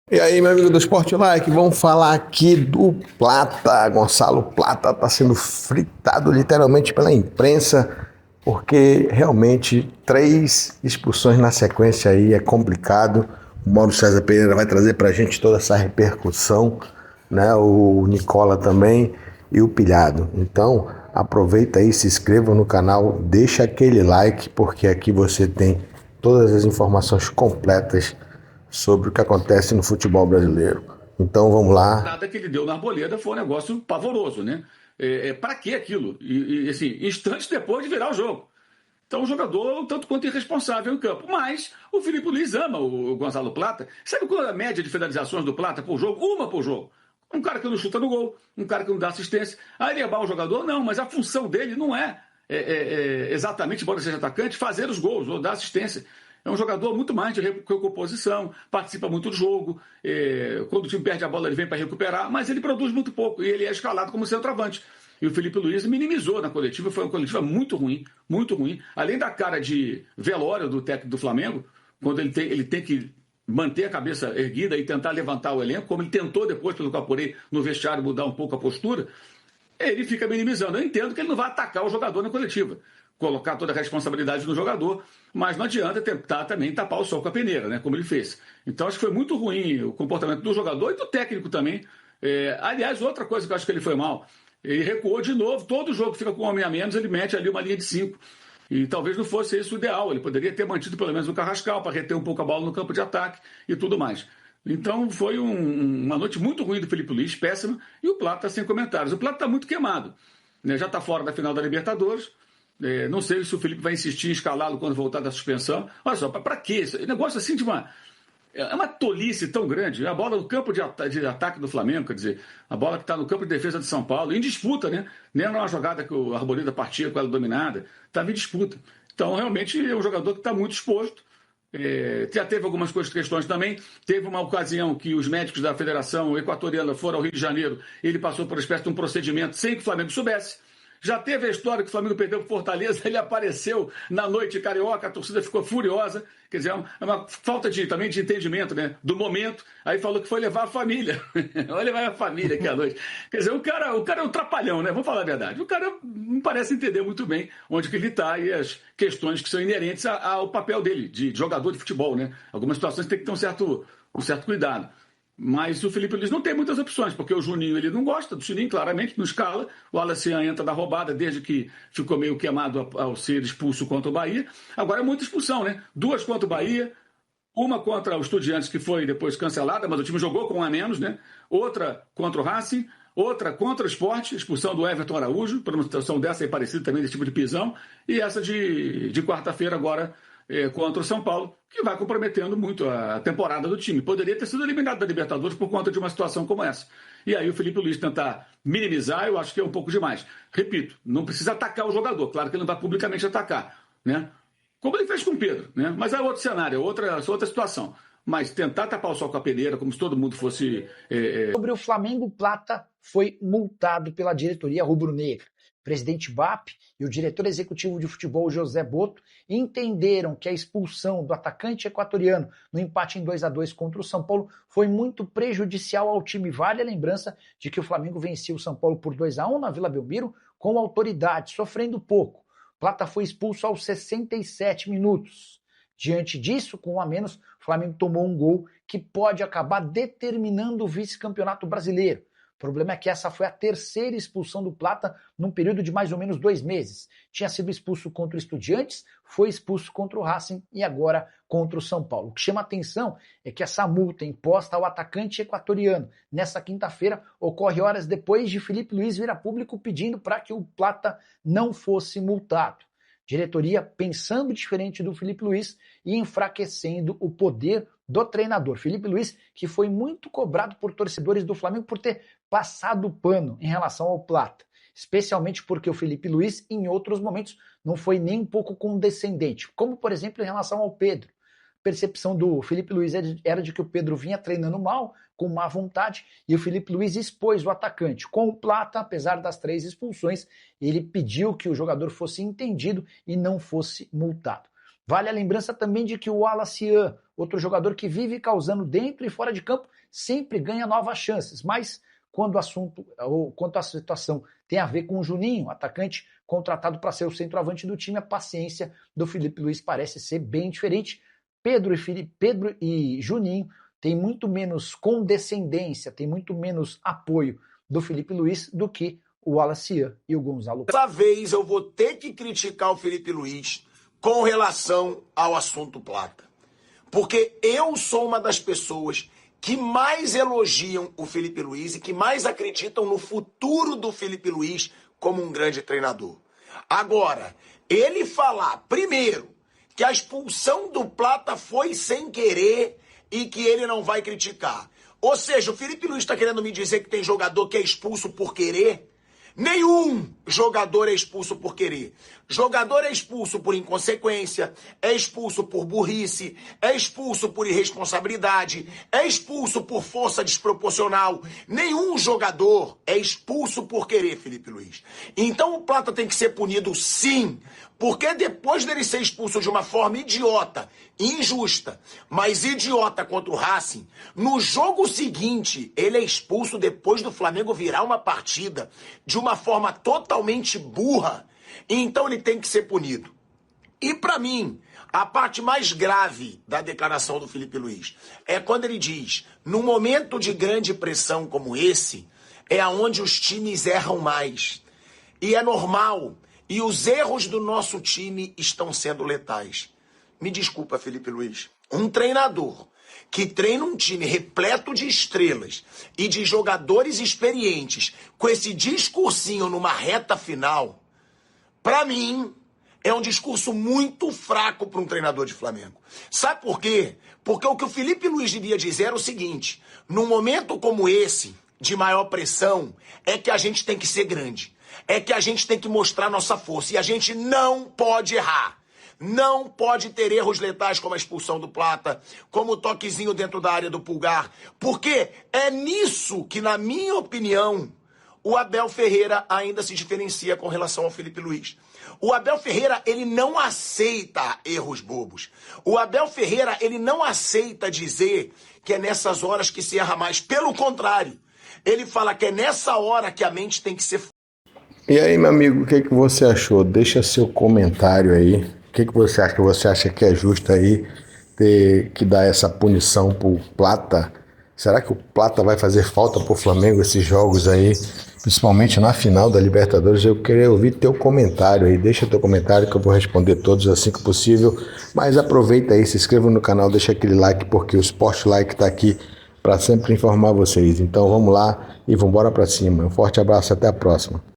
E aí, meu amigo do Sport Like, vamos falar aqui do Plata. Gonçalo Plata está sendo fritado literalmente pela imprensa, porque realmente 3 expulsões na sequência aí é complicado. O Mauro César Pereira vai trazer para a gente toda essa repercussão, né? O Nicola também e o Pilhado. Então, aproveita aí, se inscreva no canal, deixa aquele like, porque aqui você tem todas as informações completas sobre o que acontece no futebol brasileiro. Então vamos lá. Nada que ele deu na Arboleda foi um negócio pavoroso, né? Para que aquilo? Assim, instantes depois de virar o jogo. Então, o jogador, um tanto quanto irresponsável em campo. Mas o Filipe Luiz ama o Gonzalo Plata. Sabe qual é a média de finalizações do Plata por jogo? Uma por jogo. Um cara que não chuta no gol, um cara que não dá assistência. Aí ele é mau jogador? Não, mas a função dele não é exatamente, embora seja atacante, fazer os gols ou dar assistência. É um jogador muito mais de recomposição, participa muito do jogo. Quando o time perde a bola, ele vem para recuperar, mas ele produz muito pouco e ele é escalado como centroavante. E o Felipe Luiz minimizou na coletiva, foi uma coletiva muito ruim, muito ruim. Além da cara de velório do técnico do Flamengo, quando ele tem que manter a cabeça erguida e tentar levantar o elenco, como ele tentou depois, pelo que eu apurei, no vestiário mudar um pouco a postura, ele fica minimizando. Eu entendo que ele não vai atacar o jogador na coletiva, colocar toda a responsabilidade no jogador, mas não adianta tentar também tapar o sol com a peneira, né, como ele fez. Então acho que foi muito ruim o comportamento do jogador e do técnico também. Aliás, outra coisa que eu acho que ele foi mal, ele recuou de novo, todo jogo fica com um homem a menos, ele mete ali uma linha de 5. E talvez não fosse isso o ideal, ele poderia ter mantido pelo menos o Carrascal para reter um pouco a bola no campo de ataque e tudo mais. Então foi uma noite muito ruim do Felipe Luiz, péssima, e o Plata sem comentários. O Plata está muito queimado, né? Já está fora da final da Libertadores. Não sei se o Felipe vai insistir em escalá-lo quando voltar da suspensão. Olha só, para quê? Esse negócio assim de uma. É uma tolice tão grande. A bola no campo de ataque do Flamengo, quer dizer, a bola que está no campo de defesa de São Paulo, em disputa, né? Nem era uma jogada que o Arboleda partia com ela dominada, estava em disputa. Então, realmente, é um jogador que está muito exposto. Já teve algumas questões também. Teve uma ocasião que os médicos da Federação Equatoriana foram ao Rio de Janeiro. Ele passou por uma espécie de um procedimento sem que o Flamengo soubesse. Já teve a história que o Flamengo perdeu para Fortaleza, ele apareceu na noite carioca, a torcida ficou furiosa. Quer dizer, é uma falta também de entendimento, né, do momento. Aí falou que foi levar a família. Vai levar a família aqui à noite. Quer dizer, o cara é um trapalhão, né? Vamos falar a verdade. O cara não parece entender muito bem onde que ele está e as questões que são inerentes ao papel dele, de jogador de futebol, né? Algumas situações tem que ter um certo cuidado. Mas o Felipe Luiz não tem muitas opções, porque o Juninho ele não gosta do Juninho, claramente, não escala. O Alacian entra da roubada desde que ficou meio queimado ao ser expulso contra o Bahia. Agora é muita expulsão, né? 2 contra o Bahia, uma contra o Estudiantes, que foi depois cancelada, mas o time jogou com um a menos, né? Outra contra o Racing, outra contra o Sport, expulsão do Everton Araújo, por uma situação dessa aí parecida também, desse tipo de pisão, e essa de quarta-feira agora contra o São Paulo, que vai comprometendo muito a temporada do time. Poderia ter sido eliminado da Libertadores por conta de uma situação como essa. E aí o Felipe Luiz tentar minimizar, eu acho que é um pouco demais. Repito, não precisa atacar o jogador, claro que ele não vai publicamente atacar, né? Como ele fez com o Pedro, né? Mas é outro cenário, outra situação. Mas tentar tapar o sol com a peneira, como se todo mundo fosse. Sobre o Flamengo, o Plata foi multado pela diretoria rubro-negra. O presidente BAP e o diretor executivo de futebol, José Boto, entenderam que a expulsão do atacante equatoriano no empate em 2-2 contra o São Paulo foi muito prejudicial ao time. Vale a lembrança de que o Flamengo venceu o São Paulo por 2-1 na Vila Belmiro com autoridade, sofrendo pouco. Plata foi expulso aos 67 minutos. Diante disso, com um a menos, o Flamengo tomou um gol que pode acabar determinando o vice-campeonato brasileiro. O problema é que essa foi a terceira expulsão do Plata num período de mais ou menos 2 meses. Tinha sido expulso contra o Estudiantes, foi expulso contra o Racing e agora contra o São Paulo. O que chama atenção é que essa multa imposta ao atacante equatoriano nessa quinta-feira ocorre horas depois de Felipe Luiz vir a público pedindo para que o Plata não fosse multado. Diretoria pensando diferente do Felipe Luiz e enfraquecendo o poder do treinador. Felipe Luiz, que foi muito cobrado por torcedores do Flamengo por ter passado o pano em relação ao Plata. Especialmente porque o Felipe Luiz, em outros momentos, não foi nem um pouco condescendente. Como, por exemplo, em relação ao Pedro. A percepção do Felipe Luiz era de que o Pedro vinha treinando mal, com má vontade, e o Felipe Luiz expôs o atacante. Com o Plata, apesar das 3 expulsões, ele pediu que o jogador fosse entendido e não fosse multado. Vale a lembrança também de que o Wallace Ian, outro jogador que vive causando dentro e fora de campo, sempre ganha novas chances, mas quando o assunto ou quanto a situação tem a ver com o Juninho, atacante contratado para ser o centroavante do time, a paciência do Felipe Luiz parece ser bem diferente. Pedro e Juninho têm muito menos condescendência, têm muito menos apoio do Felipe Luiz do que o Wallace Ian e o Gonzalo. Dessa vez eu vou ter que criticar o Felipe Luiz com relação ao assunto Plata. Porque eu sou uma das pessoas que mais elogiam o Felipe Luiz e que mais acreditam no futuro do Felipe Luiz como um grande treinador. Agora, ele falar, primeiro, que a expulsão do Plata foi sem querer e que ele não vai criticar. Ou seja, o Felipe Luiz está querendo me dizer que tem jogador que é expulso por querer? Nenhum jogador é expulso por querer. Jogador é expulso por inconsequência, é expulso por burrice, é expulso por irresponsabilidade, é expulso por força desproporcional. Nenhum jogador é expulso por querer, Felipe Luiz. Então o Plata tem que ser punido sim, porque depois dele ser expulso de uma forma idiota, injusta, mas idiota contra o Racing, no jogo seguinte ele é expulso depois do Flamengo virar uma partida de uma forma totalmente burra. Então ele tem que ser punido. E para mim, a parte mais grave da declaração do Felipe Luiz é quando ele diz, num momento de grande pressão como esse, é aonde os times erram mais. E é normal. E os erros do nosso time estão sendo letais. Me desculpa, Felipe Luiz. Um treinador que treina um time repleto de estrelas e de jogadores experientes com esse discursinho numa reta final, para mim, é um discurso muito fraco para um treinador de Flamengo. Sabe por quê? Porque o que o Felipe Luiz devia dizer era o seguinte, num momento como esse, de maior pressão, é que a gente tem que ser grande. É que a gente tem que mostrar nossa força. E a gente não pode errar. Não pode ter erros letais como a expulsão do Plata, como o toquezinho dentro da área do Pulgar. Porque é nisso que, na minha opinião, o Abel Ferreira ainda se diferencia com relação ao Felipe Luiz. O Abel Ferreira, ele não aceita erros bobos. O Abel Ferreira, ele não aceita dizer que é nessas horas que se erra mais. Pelo contrário, ele fala que é nessa hora que a mente tem que ser... E aí, meu amigo, o que você achou? Deixa seu comentário aí. O que você acha? Você acha que é justo aí ter que dar essa punição pro Plata? Será que o Plata vai fazer falta pro Flamengo esses jogos aí? Principalmente na final da Libertadores. Eu queria ouvir teu comentário aí. Deixa teu comentário que eu vou responder todos assim que possível. Mas aproveita aí, se inscreva no canal, deixa aquele like, porque o Sport Like tá aqui para sempre informar vocês. Então vamos lá e vamos embora para cima. Um forte abraço, até a próxima.